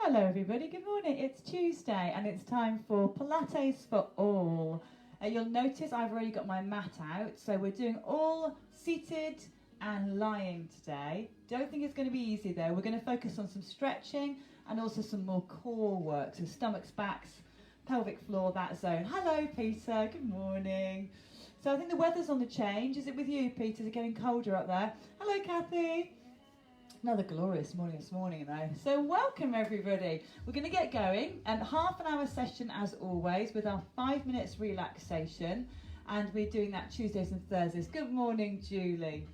Hello everybody, good morning. It's Tuesday and it's time for Pilates for all. You'll notice I've already got my mat out, so we're doing all seated and lying today. Don't think it's going to be easy though. We're going to focus on some stretching and also some more core work, so stomachs, backs, pelvic floor, that zone. Hello Peter, good morning. So I think the weather's on the change. Is it with you, Peter? Is it getting colder up there? Hello Kathy. Another glorious morning this morning though. So welcome everybody. We're going to get going. Half an hour session as always with our 5 minutes relaxation. And we're doing that Tuesdays and Thursdays. Good morning, Julie.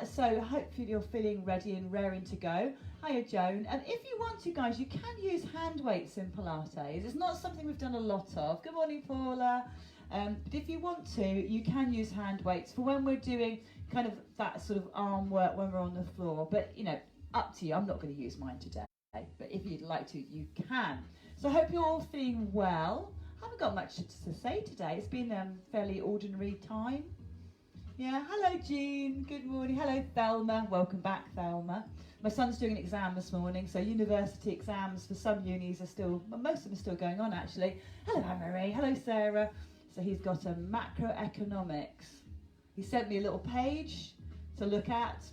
So hopefully you're feeling ready and raring to go. Hiya, Joan. And if you want to, guys, you can use hand weights in Pilates. It's not something we've done a lot of. Good morning, Paula. But if you want to, you can use hand weights for when we're doing kind of that sort of arm work when we're on the floor. But, you know, up to you. I'm not going to use mine today. But if you'd like to, you can. So I hope you're all feeling well. I haven't got much to say today. It's been a fairly ordinary time. Yeah, hello Jean, good morning. Hello Thelma, welcome back Thelma. My son's doing an exam this morning, so university exams for some unis are still, most of them are still going on actually. Hello Anne-Marie, hello Sarah. So he's got a macroeconomics. He sent me a little page to look at.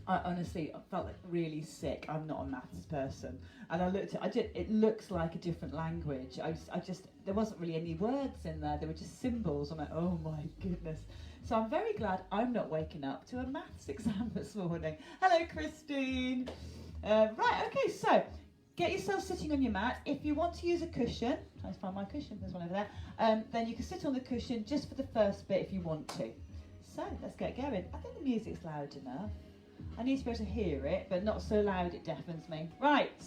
I honestly felt like really sick. I'm not a maths person. And I looked at it looks like a different language. There wasn't really any words in there. There were just symbols. I'm like, oh my goodness. So I'm very glad I'm not waking up to a maths exam this morning. Hello, Christine. Right, okay, so get yourself sitting on your mat. If you want to use a cushion, trying to find my cushion, there's one over there. Then you can sit on the cushion just for the first bit if you want to. So let's get going. I think the music's loud enough. I need to be able to hear it, but not so loud it deafens me. Right,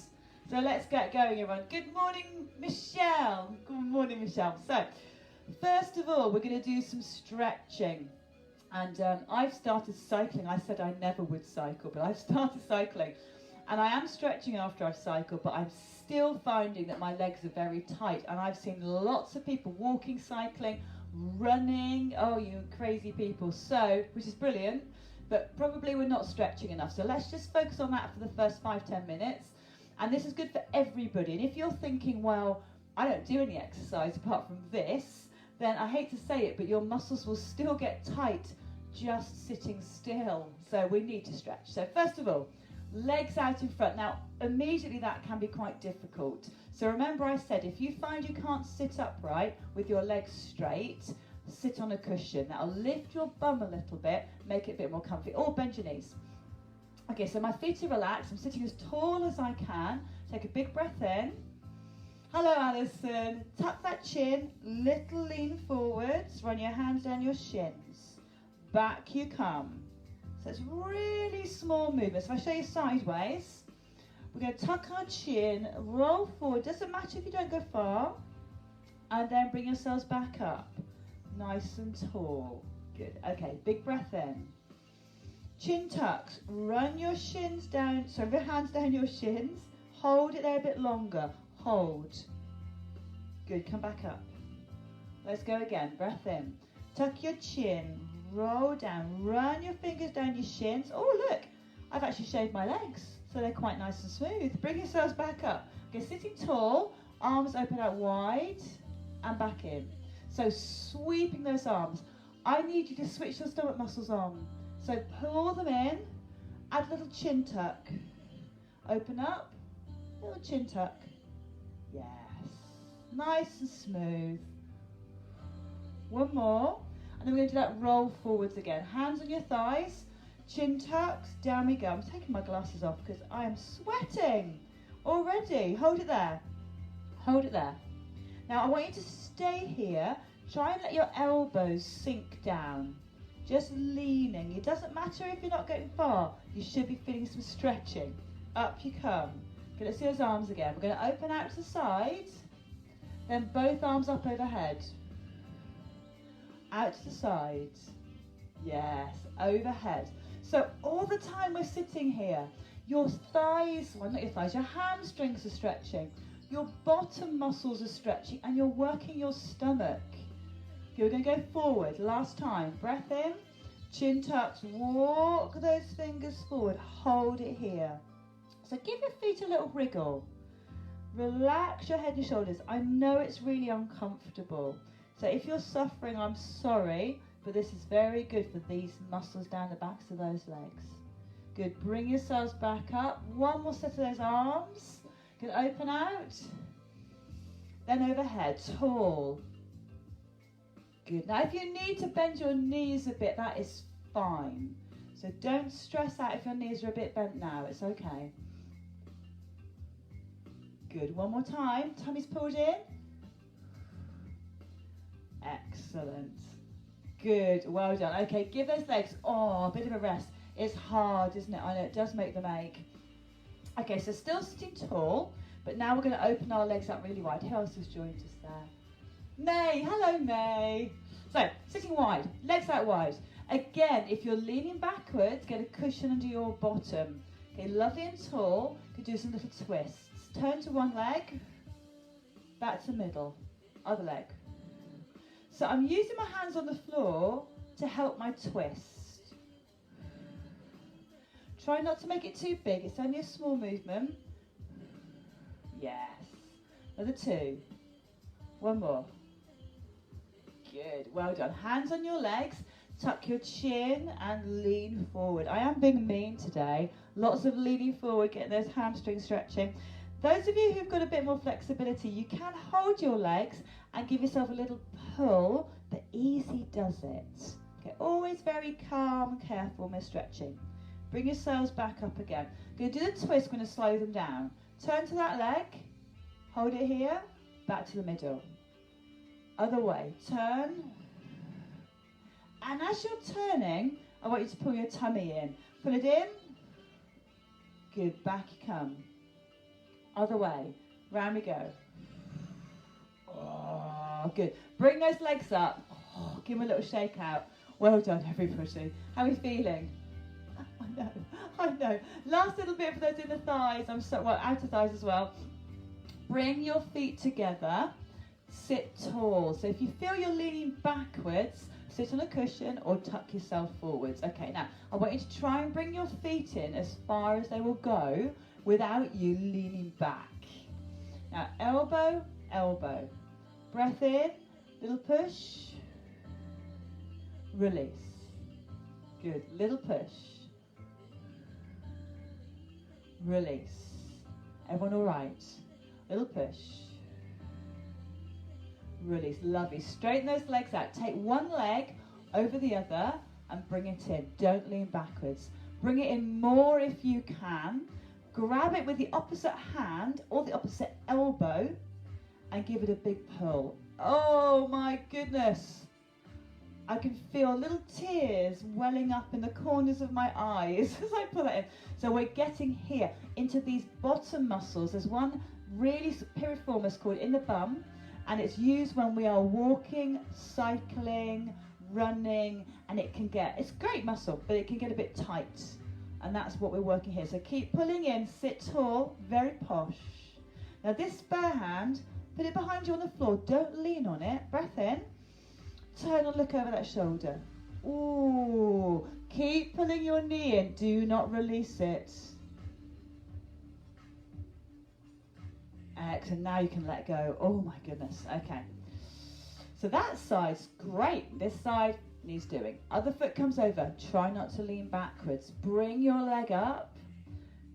so let's get going, everyone. Good morning, Michelle. Good morning, Michelle. So, first of all, we're going to do some stretching. And I've started cycling. I said I never would cycle, but I've started cycling. And I am stretching after I've cycled, but I'm still finding that my legs are very tight. And I've seen lots of people walking, cycling, running. Oh, you crazy people. So, which is brilliant. But probably we're not stretching enough. So let's just focus on that for the first 5-10 minutes. And this is good for everybody. And if you're thinking, well, I don't do any exercise apart from this, then I hate to say it, but your muscles will still get tight just sitting still. So we need to stretch. So first of all, legs out in front. Now, immediately that can be quite difficult. So remember I said, if you find you can't sit upright with your legs straight, sit on a cushion. That'll lift your bum a little bit, make it a bit more comfy. Or bend your knees. Okay, so my feet are relaxed. I'm sitting as tall as I can. Take a big breath in. Hello, Alison. Tuck that chin, little lean forwards. Run your hands down your shins. Back you come. So it's really small movements. If I show you sideways, we're going to tuck our chin, roll forward. Doesn't matter if you don't go far. And then bring yourselves back up. Nice and tall. Good. Okay, big breath in. Chin tucks. Run your shins down. So your hands down your shins. Hold it there a bit longer. Hold. Good. Come back up. Let's go again. Breath in. Tuck your chin. Roll down. Run your fingers down your shins. Oh, look. I've actually shaved my legs. So they're quite nice and smooth. Bring yourselves back up. Okay, sitting tall. Arms open out wide. And back in. So sweeping those arms. I need you to switch your stomach muscles on. So pull them in, add a little chin tuck. Open up, little chin tuck. Yes, nice and smooth. One more, and then we're going to do that roll forwards again. Hands on your thighs, chin tucks, down we go. I'm taking my glasses off because I am sweating already. Hold it there, hold it there. Now I want you to stay here. Try and let your elbows sink down. Just leaning. It doesn't matter if you're not getting far. You should be feeling some stretching. Up you come. Okay, let's see those arms again. We're going to open out to the side. Then both arms up overhead. Out to the side. Yes, overhead. So all the time we're sitting here, your thighs, well not your thighs, your hamstrings are stretching. Your bottom muscles are stretching and you're working your stomach. Okay, we're going to go forward. Last time. Breath in. Chin tucks. Walk those fingers forward. Hold it here. So give your feet a little wriggle. Relax your head and shoulders. I know it's really uncomfortable. So if you're suffering, I'm sorry, but this is very good for these muscles down the backs of those legs. Good. Bring yourselves back up. One more set of those arms. Good. Open out. Then overhead. Tall. Good. Now if you need to bend your knees a bit, that is fine. So don't stress out if your knees are a bit bent now. It's okay. Good. One more time. Tummy's pulled in. Excellent. Good. Well done. Okay, give those legs, a bit of a rest. It's hard, isn't it? I know it does make them ache. Okay, so still sitting tall, but now we're going to open our legs up really wide. Who else has joined us there? May. Hello, May. So, sitting wide, legs out wide. Again, if you're leaning backwards, get a cushion under your bottom. Okay, lovely and tall. You can do some little twists. Turn to one leg, back to middle, other leg. So I'm using my hands on the floor to help my twist. Try not to make it too big, it's only a small movement. Yes. Another two. One more. Good, well done. Hands on your legs, tuck your chin and lean forward. I am being mean today. Lots of leaning forward, getting those hamstrings stretching. Those of you who've got a bit more flexibility, you can hold your legs and give yourself a little pull, but easy does it. Okay, always very calm and careful when we're stretching. Bring yourselves back up again. Going to do the twist, going to slow them down. Turn to that leg, hold it here, back to the middle. Other way, turn. And as you're turning, I want you to pull your tummy in. Pull it in. Good, back you come. Other way, round we go. Oh, good. Bring those legs up. Oh, give them a little shake out. Well done, everybody. How are we feeling? I know. Last little bit for those inner thighs. Outer thighs as well. Bring your feet together. Sit tall. So if you feel you're leaning backwards, sit on a cushion or tuck yourself forwards. Okay, now I want you to try and bring your feet in as far as they will go without you leaning back. Now, elbow, elbow. Breath in, little push. Release. Good, little push. Release. Everyone all right? Little push. Release, lovely. Straighten those legs out. Take one leg over the other and bring it in. Don't lean backwards. Bring it in more if you can. Grab it with the opposite hand or the opposite elbow and give it a big pull. Oh my goodness. I can feel little tears welling up in the corners of my eyes as I pull that in. So we're getting here into these bottom muscles. There's one really piriformis called in the bum, and it's used when we are walking, cycling, running, and it's great muscle, but it can get a bit tight. And that's what we're working here. So keep pulling in, sit tall, very posh. Now this spare hand, put it behind you on the floor. Don't lean on it. Breath in. Turn and look over that shoulder. Ooh. Keep pulling your knee in. Do not release it. Excellent. Now you can let go. Oh my goodness. Okay. So that side's great. This side needs doing. Other foot comes over. Try not to lean backwards. Bring your leg up.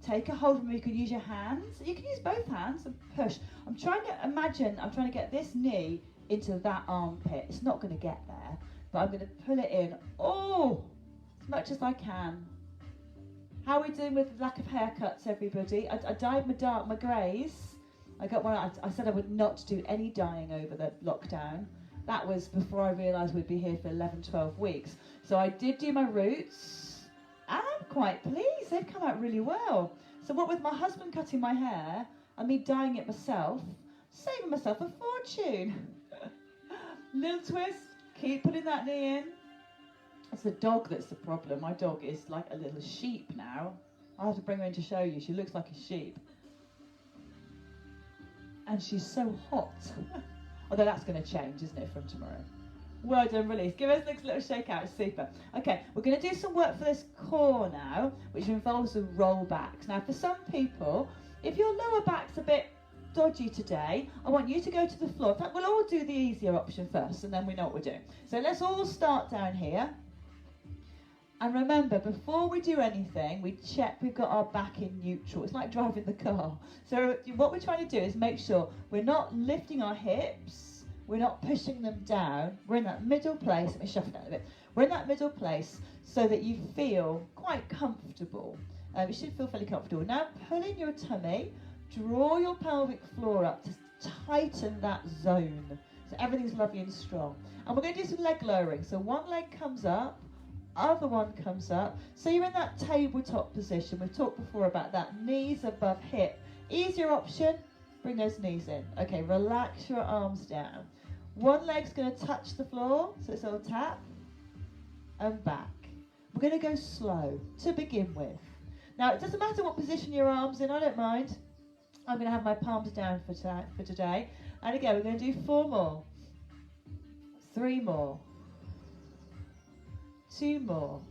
Take a hold of them. You can use your hands. You can use both hands and push. I'm trying to get this knee into that armpit. It's not going to get there, but I'm going to pull it in. Oh, as much as I can. How are we doing with lack of haircuts, everybody? I dyed my greys. I got one. I said I would not do any dyeing over the lockdown. That was before I realised we'd be here for 11, 12 weeks. So I did do my roots, and I'm quite pleased. They've come out really well. So what with my husband cutting my hair and me dyeing it myself, saving myself a fortune. Little twist, keep putting that knee in. It's the dog that's the problem. My dog is like a little sheep now. I'll have to bring her in to show you. She looks like a sheep. And she's so hot. Although that's going to change, isn't it, from tomorrow? Well done, release. Give us a little shake out, super. Okay, we're going to do some work for this core now, which involves the roll backs. Now, for some people, if your lower back's a bit dodgy today, I want you to go to the floor. In fact, we'll all do the easier option first, and then we know what we're doing. So let's all start down here. And remember, before we do anything, we check we've got our back in neutral. It's like driving the car. So what we're trying to do is make sure we're not lifting our hips, we're not pushing them down. We're in that middle place. Let me shuffle that a bit. We're in that middle place so that you feel quite comfortable. You should feel fairly comfortable. Now pull in your tummy, draw your pelvic floor up to tighten that zone. So everything's lovely and strong. And we're going to do some leg lowering. So one leg comes up, other one comes up. So you're in that tabletop position. We've talked before about that. Knees above hip. Easier option, bring those knees in. Okay, relax your arms down. One leg's going to touch the floor, so it's a little tap, and back. We're going to go slow to begin with. Now, it doesn't matter what position your arm's in, I don't mind. I'm going to have my palms down for today. And again, we're going to do 4 more, 3 more, 2 more,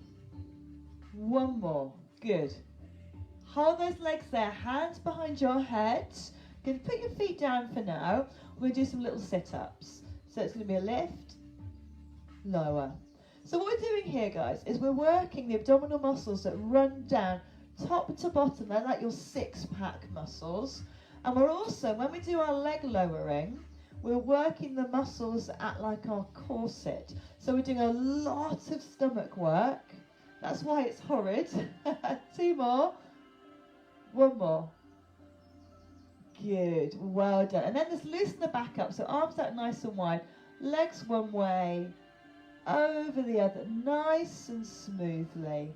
1 more. Good. Hold those legs there, hands behind your head. Going to put your feet down for now. We're going to do some little sit-ups. So it's going to be a lift, lower. So what we're doing here, guys, is we're working the abdominal muscles that run down top to bottom. They're like your six-pack muscles. And we're also, when we do our leg lowering, we're working the muscles that act like our corset. So we're doing a lot of stomach work. That's why it's horrid. 2 more. 1 more. Good, well done. And then just loosen the back up, so arms out nice and wide, legs one way, over the other, nice and smoothly.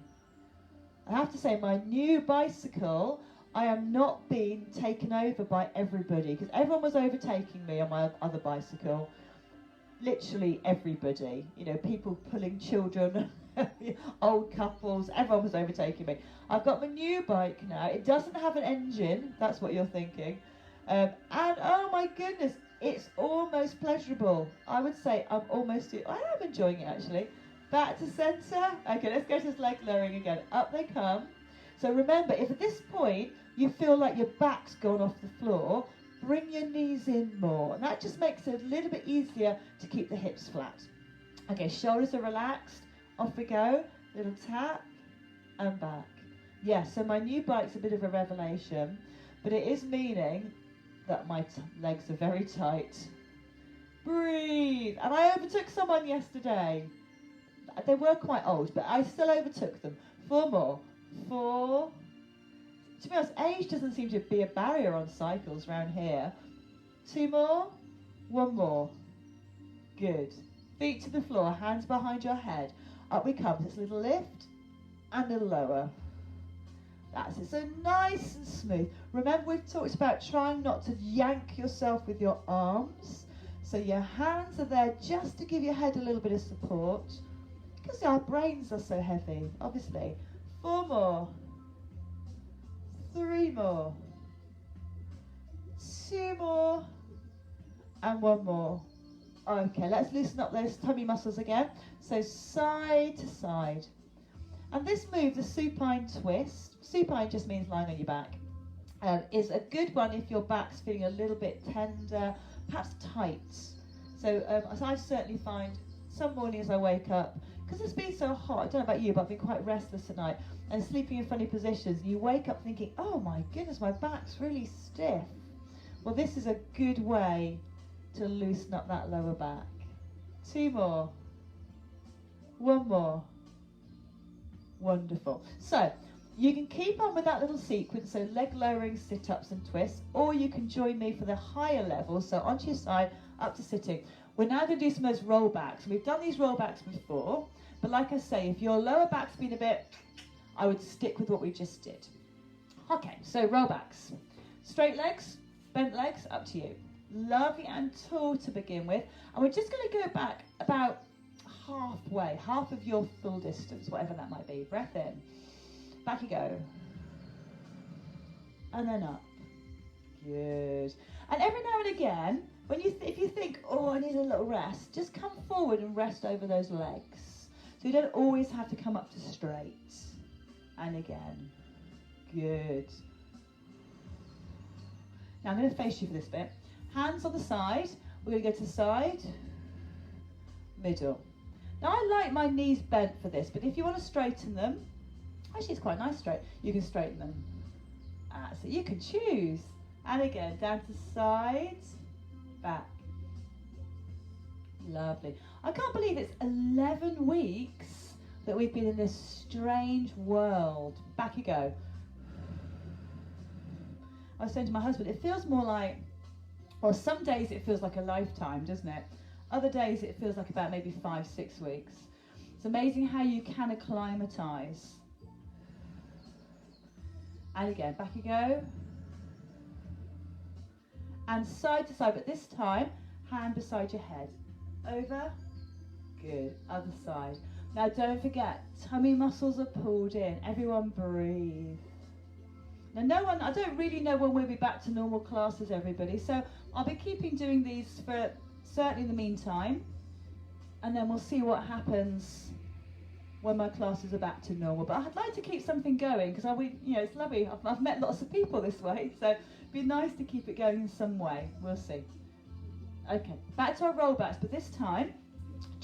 I have to say, my new bicycle, I am not being taken over by everybody, because everyone was overtaking me on my other bicycle. Literally everybody, you know, people pulling children, old couples, everyone was overtaking me. I've got my new bike now. It doesn't have an engine, that's what you're thinking. And oh my goodness, it's almost pleasurable. I would say I am enjoying it actually. Back to centre. Okay, let's go to this leg lowering again. Up they come. So remember, if at this point you feel like your back's gone off the floor, bring your knees in more. And that just makes it a little bit easier to keep the hips flat. Okay, shoulders are relaxed. Off we go. Little tap and back. Yeah, so my new bike's a bit of a revelation, but it is meaning that my legs are very tight. Breathe. And I overtook someone yesterday. They were quite old, but I still overtook them. 4 more. 4. To be honest, age doesn't seem to be a barrier on cycles around here. 2 more. 1 more. Good. Feet to the floor, hands behind your head. Up we come. This little lift and a lower. That's it. So nice and smooth. Remember, we've talked about trying not to yank yourself with your arms. So your hands are there just to give your head a little bit of support. Because our brains are so heavy, obviously. 4 more. 3 more. 2 more. And 1 more. Okay, let's loosen up those tummy muscles again. So side to side. And this move, the supine twist, supine just means lying on your back, is a good one if your back's feeling a little bit tender, perhaps tight. So as I certainly find some mornings I wake up, because it's been so hot, I don't know about you, but I've been quite restless tonight, and sleeping in funny positions, and you wake up thinking, oh my goodness, my back's really stiff. Well, this is a good way to loosen up that lower back. 2 more. 1 more. Wonderful. So you can keep on with that little sequence, so leg lowering, sit-ups and twists, or you can join me for the higher level, so onto your side, up to sitting. We're now going to do some of those rollbacks. We've done these rollbacks before, but like I say, if your lower back's been a bit, I would stick with what we just did. Okay, so rollbacks. Straight legs, bent legs, up to you. Lovely and tall to begin with, and we're just going to go back about halfway, half of your full distance, whatever that might be. Breath in, back you go, and then up. Good. And every now and again, If you think, oh, I need a little rest, just come forward and rest over those legs. So you don't always have to come up to straight. And again. Good. Now I'm going to face you for this bit. Hands on the side. We're going to go to the side, middle. Now I like my knees bent for this, but if you want to straighten them, actually it's quite nice straight, you can straighten them. So you can choose. And again, down to side, back. Lovely. I can't believe it's 11 weeks that we've been in this strange world. Back you go. I was saying to my husband, it feels more like, well, some days it feels like a lifetime, doesn't it? Other days it feels like about maybe 5-6 weeks. It's amazing how you can acclimatise. And again, back you go. And side to side, but this time, hand beside your head. Over. Good. Other side. Now don't forget, tummy muscles are pulled in. Everyone breathe. Now I don't really know when we'll be back to normal classes, everybody, so I'll be keeping doing these for certainly in the meantime, and then we'll see what happens when my classes are back to normal. But I'd like to keep something going, because it's lovely. I've met lots of people this way, so it'd be nice to keep it going in some way. We'll see. Okay, back to our roll backs, but this time,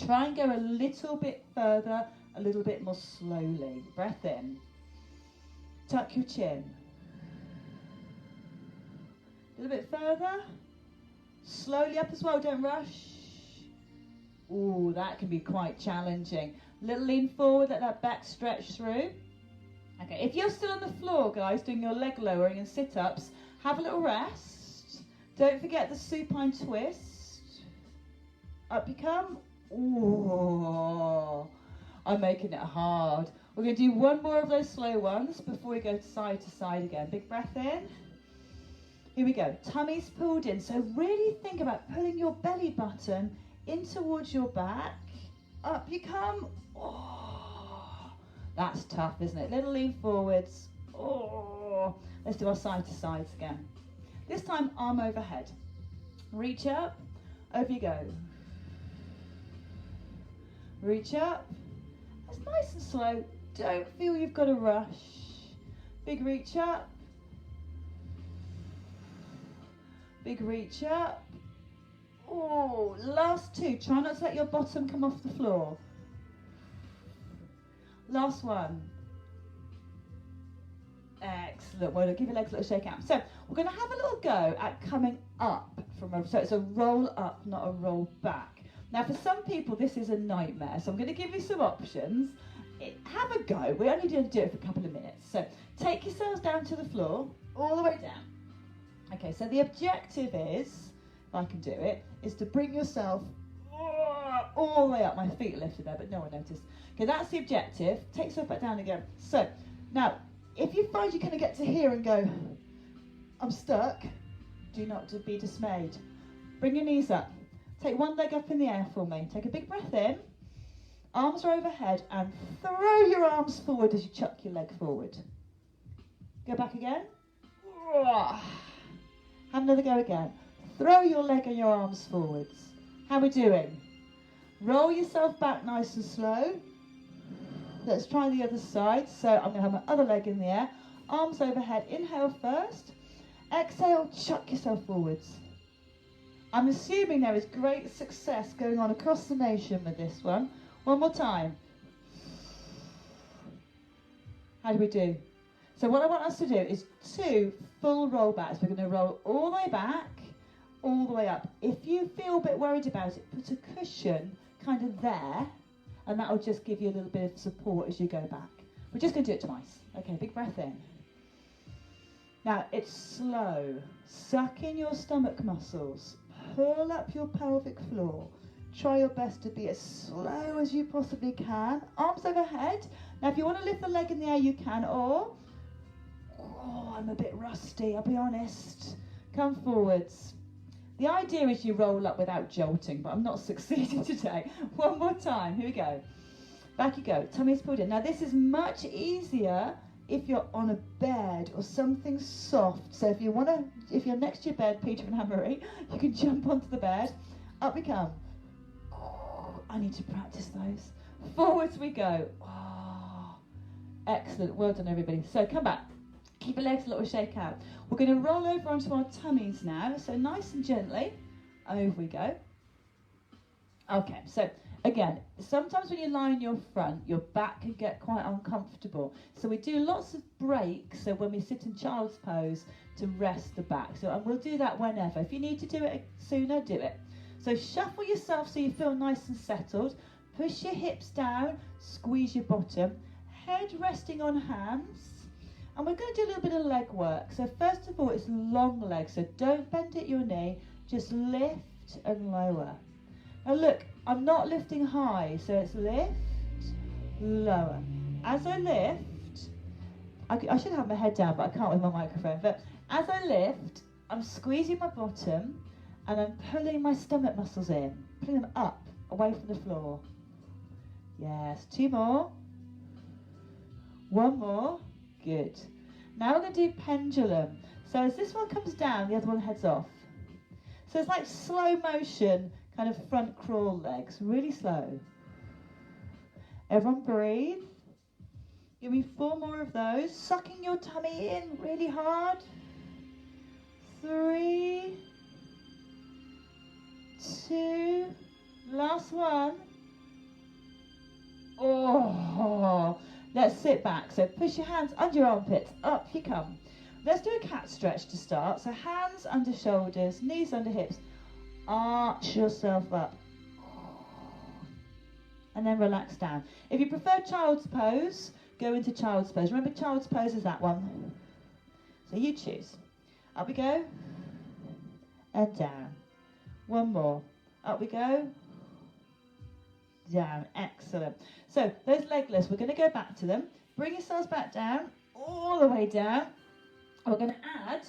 try and go a little bit further, a little bit more slowly. Breath in. Tuck your chin. A little bit further. Slowly up as well, don't rush. Ooh, that can be quite challenging. Little lean forward, let that back stretch through. Okay, if you're still on the floor, guys, doing your leg lowering and sit-ups, have a little rest. Don't forget the supine twist. Up you come. Ooh, I'm making it hard. We're going to do one more of those slow ones before we go to side again. Big breath in. Here we go. Tummy's pulled in. So really think about pulling your belly button in towards your back. Up you come. Oh, that's tough, isn't it? Little lean forwards. Oh, let's do our side to sides again. This time, arm overhead. Reach up. Over you go. Reach up. It's nice and slow. Don't feel you've got to rush. Big reach up. Big reach up. Oh, last two. Try not to let your bottom come off the floor. Last one. Excellent. Well, give your legs a little shake out. So we're going to have a little go at coming up from a, so it's a roll up, not a roll back. Now, for some people, this is a nightmare. So I'm going to give you some options. Have a go. We're only going to do it for a couple of minutes. So take yourselves down to the floor, all the way down. Okay, so the objective is, if I can do it, is to bring yourself all the way up. My feet lifted there, but no one noticed. Okay, that's the objective. Take yourself back down again. So, now, if you find you kind of get to here and go, I'm stuck, do not be dismayed. Bring your knees up. Take one leg up in the air for me. Take a big breath in. Arms are overhead, and throw your arms forward as you chuck your leg forward. Go back again. Have another go again. Throw your leg and your arms forwards. How are we doing? Roll yourself back nice and slow. Let's try the other side. So I'm going to have my other leg in the air. Arms overhead. Inhale first. Exhale, chuck yourself forwards. I'm assuming there is great success going on across the nation with this one. One more time. How do we do? So what I want us to do is 2 full roll backs. We're going to roll all the way back, all the way up. If you feel a bit worried about it, put a cushion kind of there, and that will just give you a little bit of support as you go back. We're just going to do it twice. Okay, big breath in. Now, it's slow. Suck in your stomach muscles. Pull up your pelvic floor. Try your best to be as slow as you possibly can. Arms overhead. Now, if you want to lift the leg in the air, you can, or... Oh, I'm a bit rusty, I'll be honest. Come forwards. The idea is you roll up without jolting, but I'm not succeeding today. One more time, here we go. Back you go, tummy's pulled in. Now this is much easier if you're on a bed or something soft. So if you're next to your bed, Peter and Anne-Marie, you can jump onto the bed. Up we come. I need to practice those. Forwards we go. Oh, excellent. Well done, everybody. So come back. Keep your legs a little shake out. We're going to roll over onto our tummies now. So nice and gently. Over we go. Okay, so again, sometimes when you lie on your front, your back can get quite uncomfortable. So we do lots of breaks, so when we sit in child's pose, to rest the back. So, and we'll do that whenever. If you need to do it sooner, do it. So shuffle yourself so you feel nice and settled. Push your hips down, squeeze your bottom. Head resting on hands. And we're going to do a little bit of leg work. So first of all, it's long legs. So don't bend at your knee. Just lift and lower. Now look, I'm not lifting high, so it's lift, lower. As I lift, I should have my head down, but I can't with my microphone. But as I lift, I'm squeezing my bottom and I'm pulling my stomach muscles in, pulling them up, away from the floor. Yes, 2 more. 1 more. Good. Now we're going to do pendulum. So as this one comes down, the other one heads off. So it's like slow motion, kind of front crawl legs, really slow. Everyone breathe. Give me 4 more of those. Sucking your tummy in really hard. 3, 2, last one. Oh, let's sit back. So push your hands under your armpits, up you come. Let's do a cat stretch to start. So hands under shoulders, knees under hips. Arch yourself up. And then relax down. If you prefer child's pose, go into child's pose. Remember, child's pose is that one. So you choose. Up we go. And down. 1 more. Up we go. Down. Excellent. So those leg lifts, we're going to go back to them. Bring yourselves back down, all the way down. We're going to add,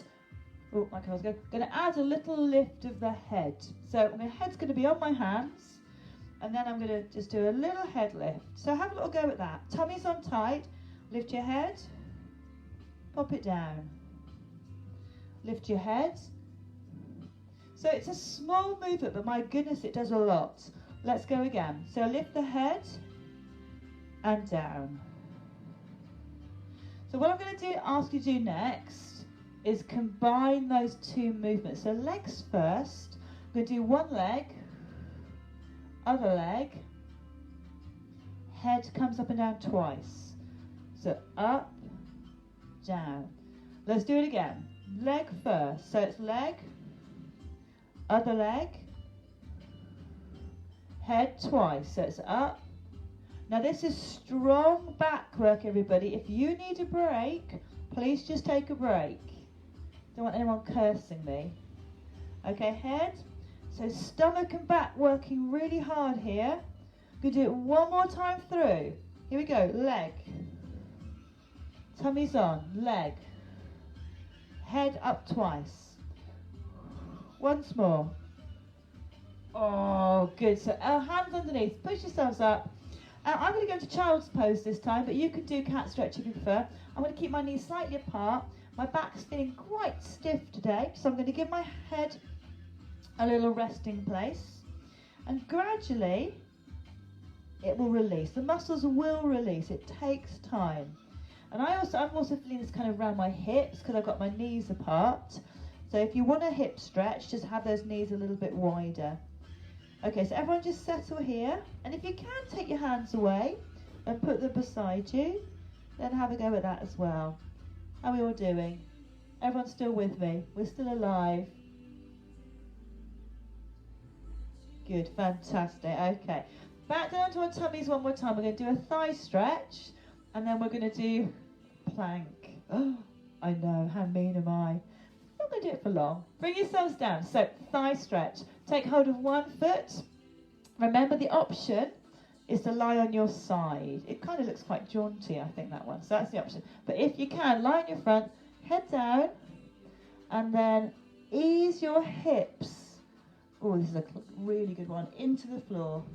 oh, my car's going to add a little lift of the head. So my head's going to be on my hands, and then I'm going to just do a little head lift. So have a little go at that. Tummy's on tight. Lift your head, pop it down. Lift your head. So it's a small movement, but my goodness, it does a lot. Let's go again. So lift the head and down. So what I'm going to ask you to do next is combine those 2 movements. So legs first. I'm going to do 1 leg, other leg. Head comes up and down twice. So up, down. Let's do it again. Leg first. So it's leg, other leg, head twice. So it's up. Now this is strong back work, everybody. If you need a break, please just take a break. Don't want anyone cursing me. Okay, head. So stomach and back working really hard here. We're going to do it 1 more time through. Here we go. Leg. Tummy's on. Leg. Head up twice. Once more. Oh, good. So hands underneath. Push yourselves up. I'm going to go into child's pose this time, but you can do cat stretch if you prefer. I'm going to keep my knees slightly apart. My back's feeling quite stiff today, so I'm going to give my head a little resting place. And gradually, it will release. The muscles will release. It takes time. And I'm also feeling this kind of around my hips because I've got my knees apart. So if you want a hip stretch, just have those knees a little bit wider. Okay, so everyone just settle here. And if you can, take your hands away and put them beside you. Then have a go at that as well. How are we all doing? Everyone's still with me? We're still alive? Good, fantastic. Okay, back down to our tummies 1 more time. We're going to do a thigh stretch. And then we're going to do plank. Oh, I know, how mean am I? I'm not going to do it for long. Bring yourselves down. So, thigh stretch. Take hold of 1 foot. Remember, the option is to lie on your side. It kind of looks quite jaunty, I think, that one. So that's the option. But if you can, lie on your front, head down, and then ease your hips. Oh, this is a really good one. Into the floor.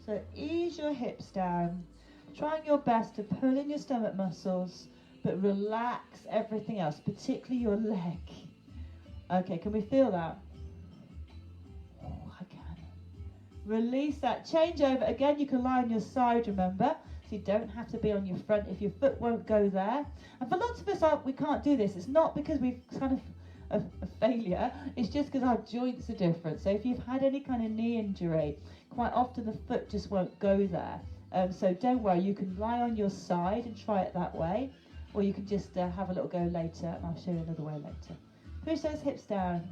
So ease your hips down. Trying your best to pull in your stomach muscles, but relax everything else, particularly your leg. Okay, can we feel that? Oh, I can. Release that. Change over. Again, you can lie on your side, remember? So you don't have to be on your front if your foot won't go there. And for lots of us, we can't do this. It's not because we've kind of a failure. It's just because our joints are different. So if you've had any kind of knee injury, quite often the foot just won't go there. So don't worry. You can lie on your side and try it that way. Or you can just have a little go later, and I'll show you another way later. Push those hips down.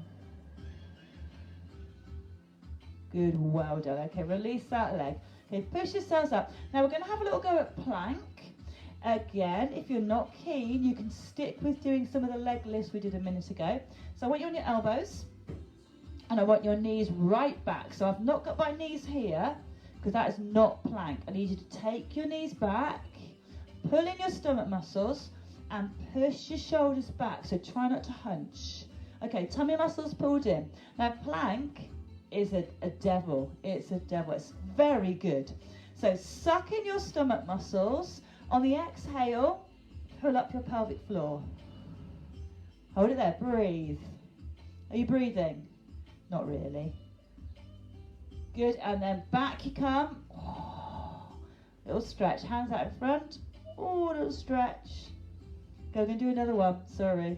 Good, well done. Okay, release that leg. Okay, push yourselves up. Now we're going to have a little go at plank. Again, if you're not keen, you can stick with doing some of the leg lifts we did a minute ago. So I want you on your elbows, and I want your knees right back. So I've not got my knees here, because that is not plank. I need you to take your knees back, pull in your stomach muscles, and push your shoulders back. So try not to hunch. Okay, tummy muscles pulled in. Now plank is a devil. It's a devil. It's very good. So suck in your stomach muscles. On the exhale, pull up your pelvic floor. Hold it there. Breathe. Are you breathing? Not really. Good. And then back you come. Oh, little stretch. Hands out in front. Oh, little stretch. Go and do another one. Sorry.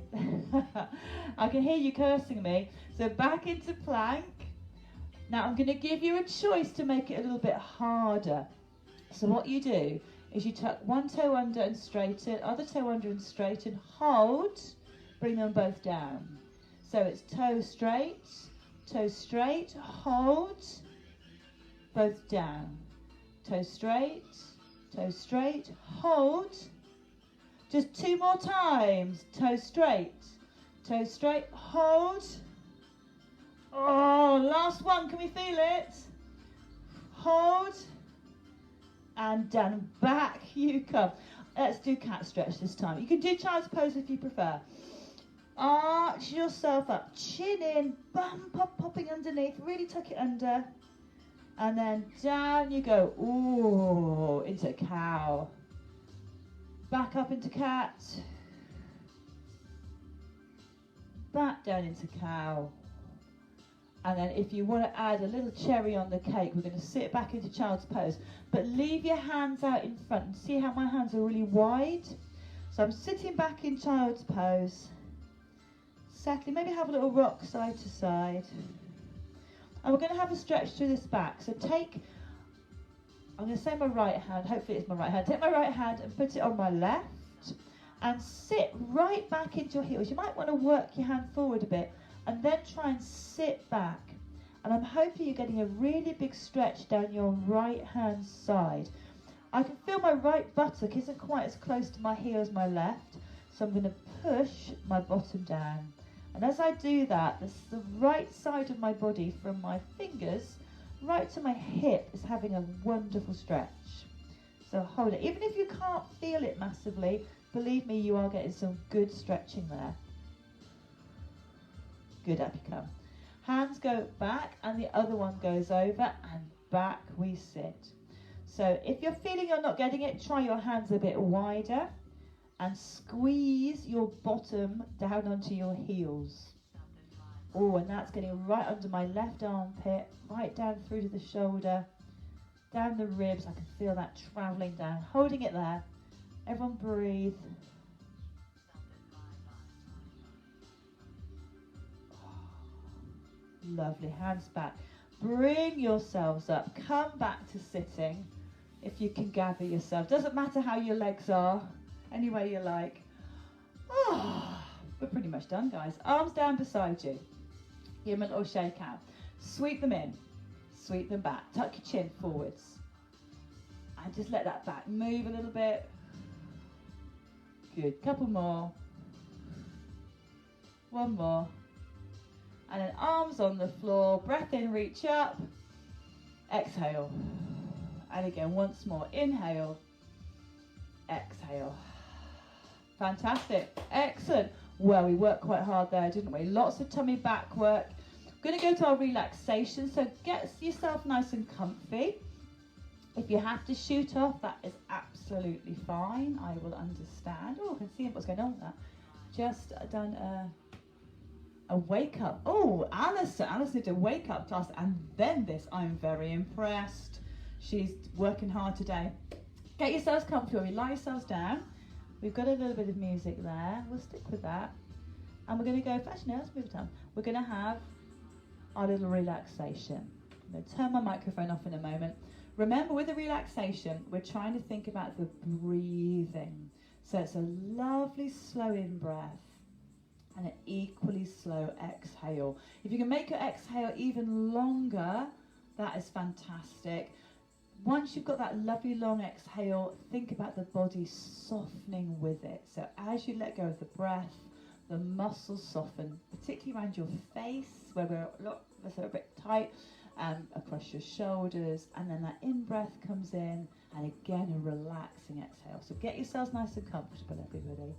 I can hear you cursing me. So back into plank. Now I'm going to give you a choice to make it a little bit harder. So what you do is you tuck one toe under and straighten, other toe under and straighten, hold, bring them both down. So it's toe straight, hold, both down. Toe straight, hold. Just 2 more times. Toe straight, hold. Oh, last one. Can we feel it? Hold. And down, back you come. Let's do cat stretch this time. You can do child's pose if you prefer. Arch yourself up, chin in, bum, popping underneath, really tuck it under. And then down you go, ooh, into cow. Back up into cat. Back down into cow. And then if you want to add a little cherry on the cake, we're going to sit back into child's pose. But leave your hands out in front. And see how my hands are really wide? So I'm sitting back in child's pose. Settling, maybe have a little rock side to side. And we're going to have a stretch through this back. So take, I'm going to say my right hand, hopefully it's my right hand. Take my right hand and put it on my left. And sit right back into your heels. You might want to work your hand forward a bit. And then try and sit back. And I'm hoping you're getting a really big stretch down your right hand side. I can feel my right buttock isn't quite as close to my heel as my left. So I'm going to push my bottom down. And as I do that, the right side of my body from my fingers right to my hip is having a wonderful stretch. So hold it. Even if you can't feel it massively, believe me, you are getting some good stretching there. Good, up you come. Hands go back and the other one goes over and back we sit. So if you're feeling you're not getting it, try your hands a bit wider and squeeze your bottom down onto your heels. Oh, and that's getting right under my left armpit, right down through to the shoulder, down the ribs. I can feel that travelling down, holding it there. Everyone breathe. Lovely, hands back. Bring yourselves up. Come back to sitting if you can gather yourself. Doesn't matter how your legs are, any way you like. Oh, we're pretty much done, guys. Arms down beside you. Give them a little shake out. Sweep them in. Sweep them back. Tuck your chin forwards. And just let that back move a little bit. Good. Couple more. One more. And then arms on the floor, breath in, reach up, exhale. And again, once more, inhale, exhale. Fantastic, excellent. Well, we worked quite hard there, didn't we? Lots of tummy back work. We're gonna go to our relaxation, so get yourself nice and comfy. If you have to shoot off, that is absolutely fine. I will understand. Oh, I can see what's going on with that. Just done a wake up. Oh, Alice did a wake up class and then this. I'm very impressed. She's working hard today. Get yourselves comfortable. You lie yourselves down. We've got a little bit of music there. We'll stick with that. And we're going to go, actually, no, let's move it on. We're going to have our little relaxation. I'm going to turn my microphone off in a moment. Remember, with the relaxation, we're trying to think about the breathing. So it's a lovely slow in-breath and an equally slow exhale. If you can make your exhale even longer, that is fantastic. Once you've got that lovely long exhale, think about the body softening with it. So as you let go of the breath, the muscles soften, particularly around your face, where we're a bit tight, across your shoulders, and then that in-breath comes in, and again a relaxing exhale. So get yourselves nice and comfortable, everybody.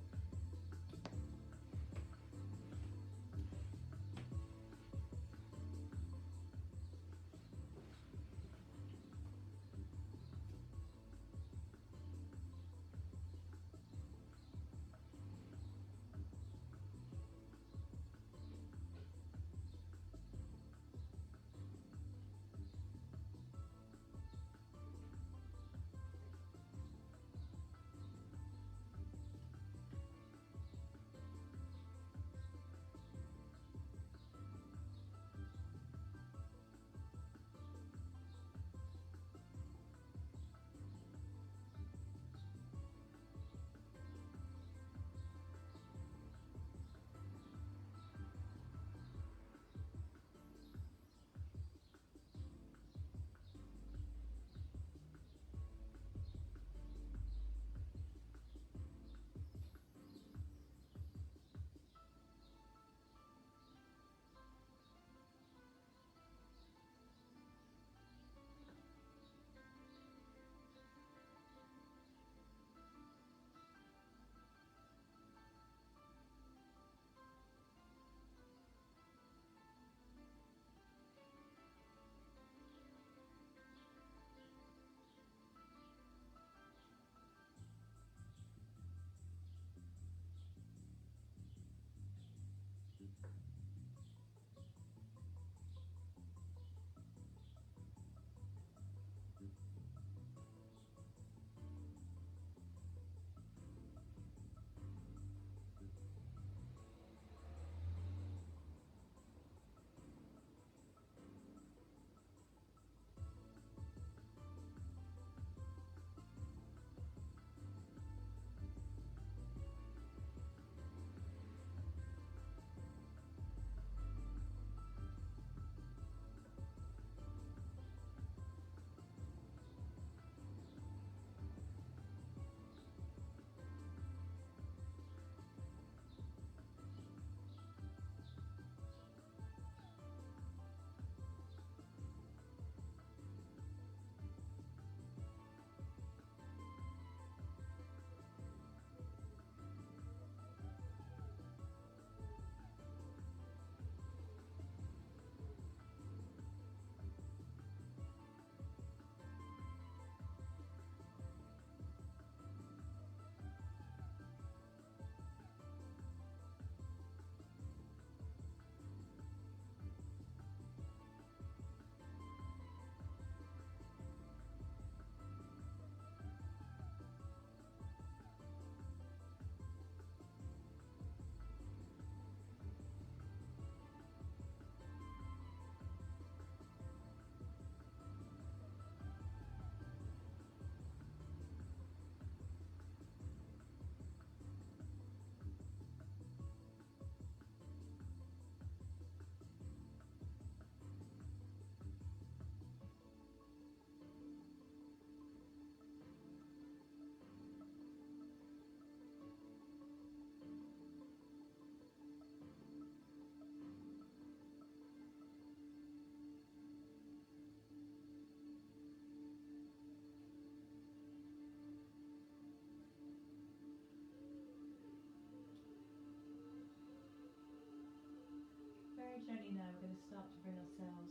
Very gently now, we're going to start to bring ourselves,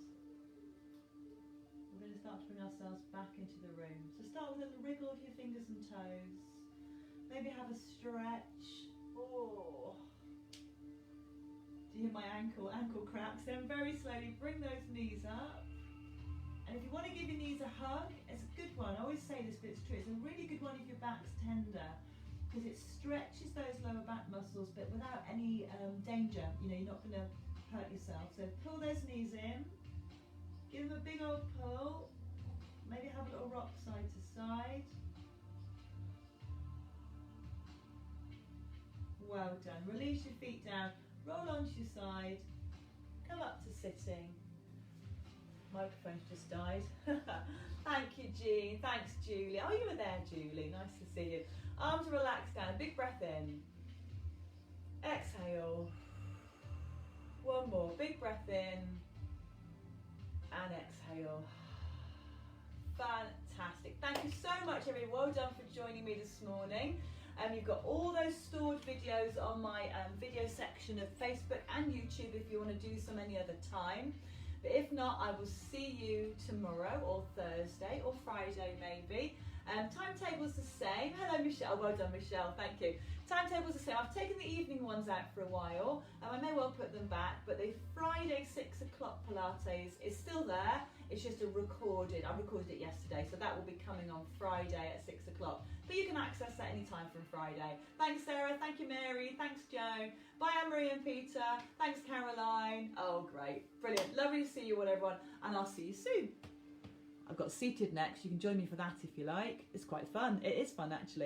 we're going to start to bring ourselves back into the room. So start with a little wriggle of your fingers and toes. Maybe have a stretch. Oh. Do you hear my ankle cracks? Then very slowly bring those knees up. And if you want to give your knees a hug, it's a good one. I always say this, but it's true. It's a really good one if your back's tender, because it stretches those lower back muscles, but without any danger. You know, you're not going to hurt yourself. So pull those knees in. Give them a big old pull. Maybe have a little rock side to side. Well done. Release your feet down. Roll onto your side. Come up to sitting. Microphone's just died. Thank you, Jean. Thanks, Julie. Oh, you were there, Julie. Nice to see you. Arms relaxed down. Big breath in. Exhale. One more. Big breath in. And exhale. Fantastic. Thank you so much, everyone. Well done for joining me this morning. You've got all those stored videos on my video section of Facebook and YouTube if you want to do some any other time. But if not, I will see you tomorrow or Thursday or Friday maybe. Timetable's the same. Hello, Michelle. Well done, Michelle. Thank you. Timetable's the same. I've taken the evening ones out for a while. I may well put them back, but the Friday 6 o'clock Pilates is still there. It's just a recorded. I recorded it yesterday, so that will be coming on Friday at 6 o'clock. But you can access that anytime from Friday. Thanks, Sarah. Thank you, Mary. Thanks, Joe. Bye, Anne-Marie and Peter. Thanks, Caroline. Oh, great. Brilliant. Lovely to see you all, everyone. And I'll see you soon. I've got seated next. You can join me for that if you like. It's quite fun. It is fun, actually.